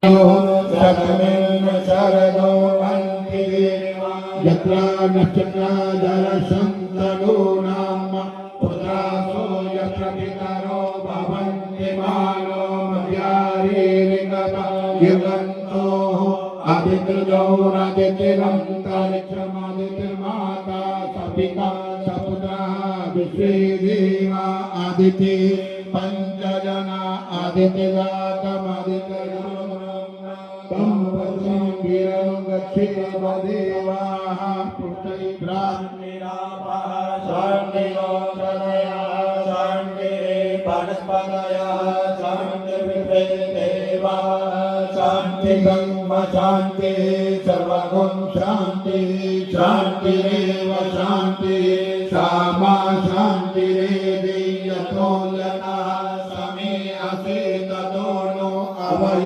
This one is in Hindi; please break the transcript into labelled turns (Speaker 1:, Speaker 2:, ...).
Speaker 1: शतमेन शरणो अन्ति यत्र नक्षत्रादरसन्तनूनां पुत्रासो यत्र पितरो भवन्ति मानो मर्यारेरिकता युगन्तो आदित्यगौरादित्यनन्तरिक्षमादित्यमाता सपिता सपुत्रा विश्वेदेवा आदित्ये पंचजना आदित्यजातमादित्यगणं गच्छेमदेवाः पुष्टै ब्राह्मीणाः शान्तिरोषधयः शान्ति वनस्पतयः शान्तिर्विश्वेदेवाः शान्ति ब्रह्म शान्ति सर्वगुण शान्ति शान्तिरेव शान्ति सामा शान्तिरेव